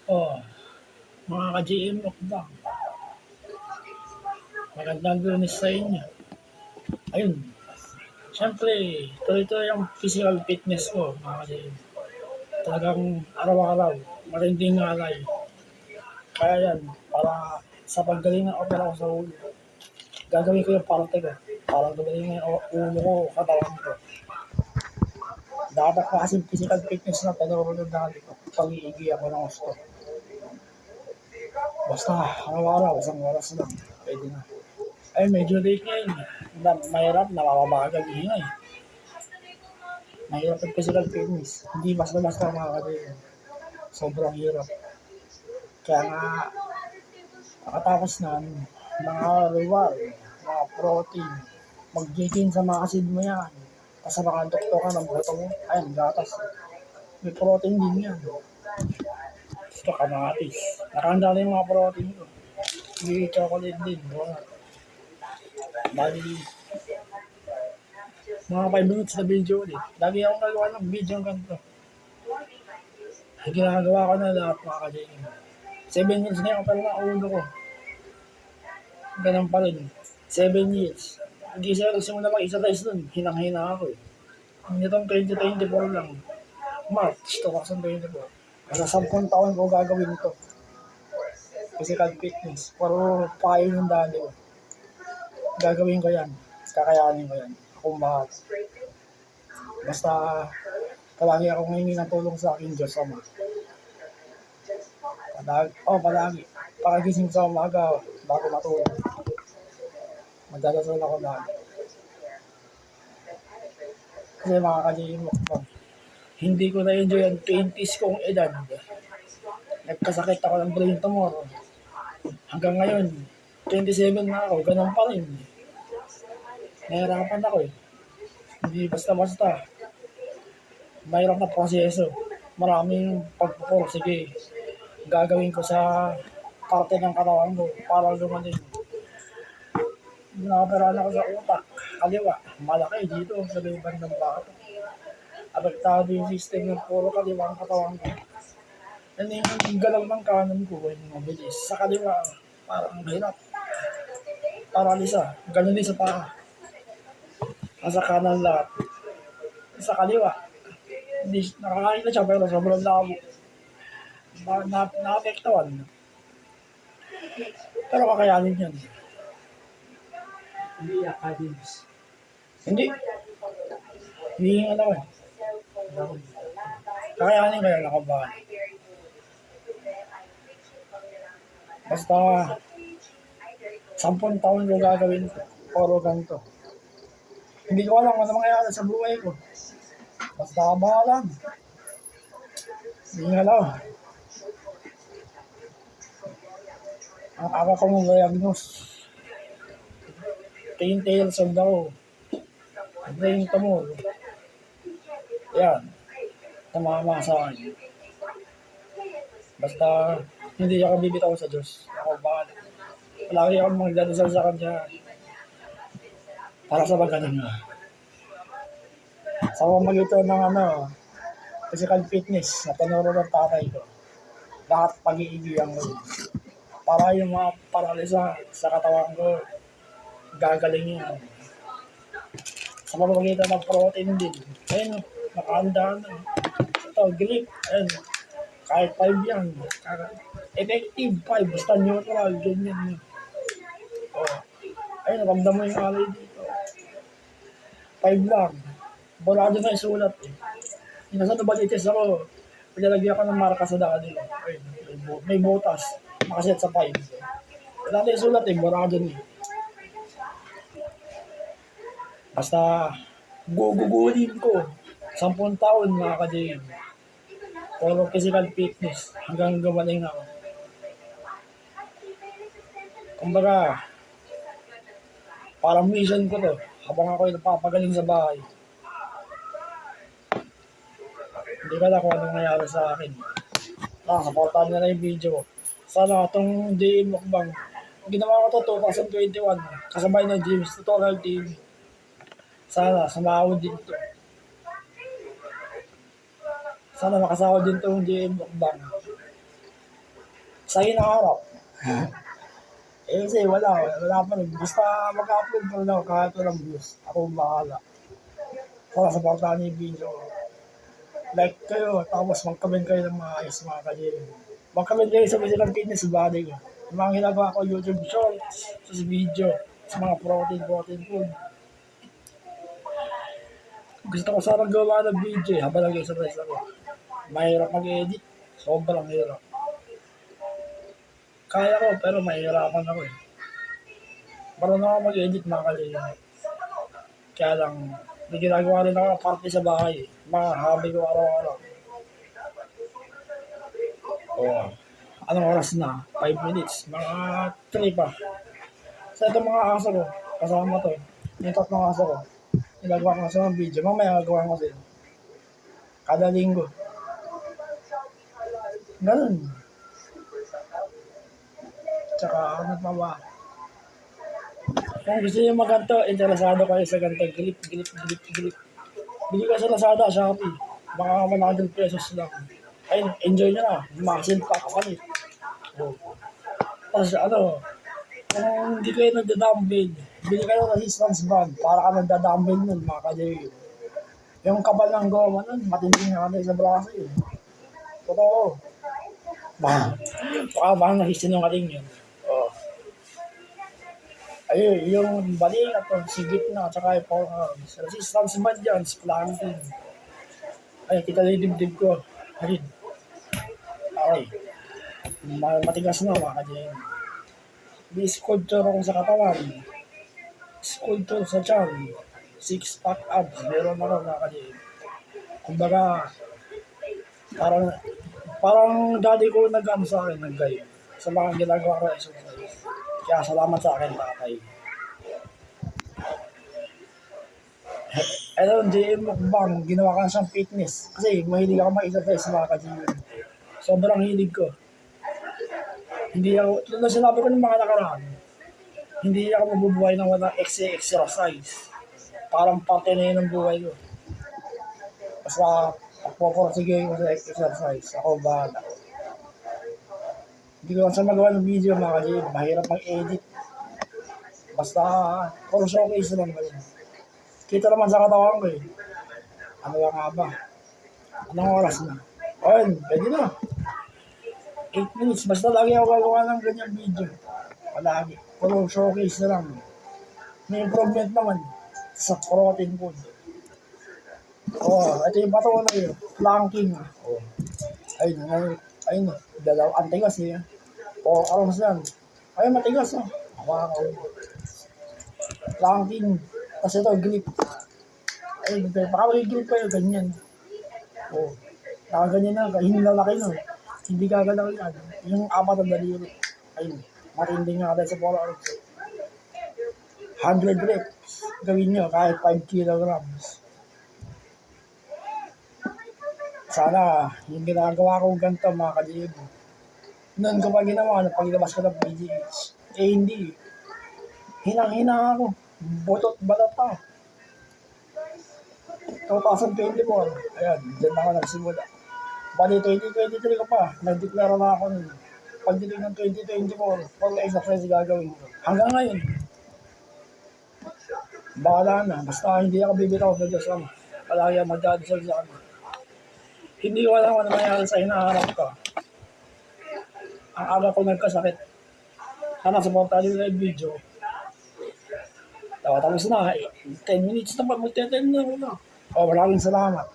Oh, mga ka-GM mukbang, magandang Lunes sa inyo. Ayun, siyempre, tuloy-tuloy ang physical fitness ko, mga ka-GM. Talagang araw-araw, marinding alay. Kaya yan, para sa paggaling ng opera ko sa ulo, gagawin ko yung parte ko. Para gumaling yung ulo ko, katawan ko. Dapat pa kasing physical fitness na tinuro ng dati ko. Pag-iigi ako ng gusto. Basta araw-araw, isang oras lang. Pwede na. Ay, medyo late ngayon. Mahirap, napapabagal ingay. Mahirap ang physical fitness. Hindi basta-basta makakagayon. Sobrang hirap. Kaya nga, pagkatapos na mga reward, mga protein, mag-gain sa mga acid mo yan. Tapos mga doktor ka ng buto mo, ayun, gatas. May protein din yan. Gusto kamatis. Nakahanda na yung mga protein ko. May chocolate din. Bali, mga 5 minutes na video ulit. Lagi akong nagawa ng video ng ganito. Ginagawa ko na lahat mga ka-JM. 7 years na yung pero na ulo ko. Ganun pa rin. 7 years. Hindi siya nagsimula mag-exercise nun. Hinang-hina ako eh. Nitong 2024 lang. March 2024. Nasa 10 taon ko gagawin ito. Physical fitness. Puro payo ng dali ko. Gagawin ko yan. Kakayanin ko yan. Akong bahat. Basta palagi akong hingi ng tulong sa akin Diyos Ama. Palagi. Pakagising sa umaga bago matulog. Magdadasal ako lagi. Kasi mga ka-JM mo, hindi ko na-enjoy ang 20s kong edad. Nagkasakit ako ng brain tumor. Hanggang ngayon, 27 na ako, ganun pa rin. Nahirapan ako eh. Hindi basta-basta. Mahirap na proseso. Maraming pagpupursige. Gagawin ko sa parte ng katawan ko para gumaling. Nakapiraan ako sa utak. Kaliwa, malaki dito sa liban ng bato. Apektado yung system ng puro kaliwa ang katawan ko. Yan yung galaw ng kanan ko, yung mabilis. Sa kaliwa, parang hirap. Paralisa. Ganun din sa paa. Nasa kanan lahat. Sa kaliwa, hindi nakakain na siya pero sobrang labo. Naapektawan. Pero kakayanin yan. Hindi academics. Hindi. Hindi yung alam eh. Kakayanin ko yan, nakabahan. Basta 10 taon ko gagawin puro ganito. Hindi ko alam kung ano mangyayari sa buhay ko. Basta kabahalan. Hindi nga alam. Ang aga ko mong diagnose. 20 years old ako. Brain tumor. Yan. Tamama sa akin. Basta hindi ako bibitaw sa Diyos. Ako bahala. Palagi ako magdadasal sa Kanya. Para sa pagkaling na. Sa pamagitan ng physical fitness na tinuro ng tatay ko. Lahat pag-iigihan ko. Para yung mga paralisa sa katawan ko, gagaling yun. Sa pamamagitan ng protein din. Ayun, nakahanda na. Ito, grip. Ayun, kahit 5 yan. Effective 5, basta neutral, ganyan. Oh. Ayun, ramdam mo yung alay dito. 5 lang. Borado na yung sulat eh. Nasa nabalitis ako, pinalagyan ko ng marka sa daan nila. Ayun, may butas. Nakaset sa 5. Wala na yung sulat eh, borado na eh. Basta, gugugulin ko. 10 taon mga ka-JM. Puro physical fitness. Hanggang gumaling ako. Kumbaga, parang mission ko to. Habang ako yung napapagaling sa bahay. Hindi ko alam kung anong nangyari sa akin. Supportahan nila yung video ko. Sana itong JM Mukbang. Ginawa ko to 2021. Kasabay ng James Tutorial TV. Sana, sumahod din to. Sana makasahod din itong JM Mukbang. Sa hinaharap. Kasi wala pa rin. Basta mag-upload pa rin ako kahit walang views. Ako ang bahala. Para sa portahan yung video. Like kayo, tapos mag-comment kayo ng maayos mga kalil. Mag-comment kayo sa Basilan Fitness Body ko. Yung mga ginagawa ko YouTube shorts, sa video, sa mga protein food. Gusto ko sana gawa ng video habang nag-exercise ako. Mahirap mag-edit. Sobrang hirap. Kaya ko, pero mahirapan ako eh. Marunong ako mag-edit mga kalil. Kaya lang, may ginagawa rin ako parte sa bahay. Mga hobby ko araw-araw. Oh, anong oras na? 5 minutes. Mga 3 pa. Sa itong mga aso ko, kasama to. Yung tatlong aso ko. Nilagawa ko sa mga video. Mamaya gagawa ko sila. Kada linggo. Ganun. Tsaka ano pa ba? Kung gusto niyo maganto, interesado kayo sa ganito. Gilip. Bili ka sa Lazada, Shopee. Baka 100 pesos lang. Ayun, enjoy nyo na. Muscle pack ako ulit. Oh. Tapos ano, kung hindi kayo nagda-dumbbell, bili kayo ng resistance band para ka nagda-dumbbell nun, mga kalil. Yung kapal ng goma nun, matindi nga kami sa braso yun. Totoo. Baka nasisinungaling yun. Oh. Ayun, yung balik at sigit na, tsaka yung forearms. Resistance band yan, planking. Ay, kita na yung dibdib ko. Ayun. Okay. Matigas na mga kalil. May sculpture ako sa katawan. Sculpture sa tiyan. 6-pack abs. Meron ako mga kalil. Kumbaga, parang daddy ko nag-ano sa akin, nag-guide sa mga ginagawa ko exercise. Kaya salamat sa akin, tatay. Ayun, JM Mukbang, ginawa ka siyang fitness. Kasi mahilig ako mag-exercise mga ka-GM. Sobrang hilig ko. Hindi ako, tulad na sinabi ko ng mga nakaraan, hindi ako mabubuhay ng walang exercise. Parang parte na yun ng buhay ko. Basta, pagpoporsige ko sa exercise. Ako bahala. Hindi ko lang sa magawa ng video mga ka-GM. Mahirap mag-edit. Basta, puro showcase lang ngayon. Kita naman sa katawan ko eh. Ano lang nga ba? Anong oras na? Ayun, pwede na. 8 minutes. Basta lagi ako gagawa ng ganyang video. Palagi. Puro showcase na lang. May improvement naman sa protein food. Oh, ito yung bato na yun. Planking. Oh. Ayun. Ang tigas eh. Oh, arms yan. Ayun, matigas oh. Wow. Planking. Kasi ito, grip. Ayun, baka may grip kayo, ganyan. Oh. Nakaganyan na, hinilalaki nun. Hindi gagalaw yan. Yung apat na daliri. Ayun, matindi nga dahil sa polo arms. 100 reps. Gawin nyo kahit 5 kilograms. Sana, yung ginagawa kong ganito mga kalibo. Noon ko pa ginawa, paglabas ko ng PGH. Eh hindi. Hinang-hina ako. Butot balat ako. 2024. Ayan, dyan na ako nagsimula. Bali, 2023 ko pa. Nag-declare na ako nun. Pagdating ng 2024, full exercise gagawin ko. Hanggang ngayon, bahala na. Basta hindi ako bibitaw sa Diyos lang. Palagi ako magdadasal sa kanya. Hindi ko alam ano nangyari sa hinaharap ko. Ang aga ko nagkasakit. Sana supportan nyo na yung video. Tapos na, 10 minutes na pa, mag-10 na muna. Oh, maraming salamat.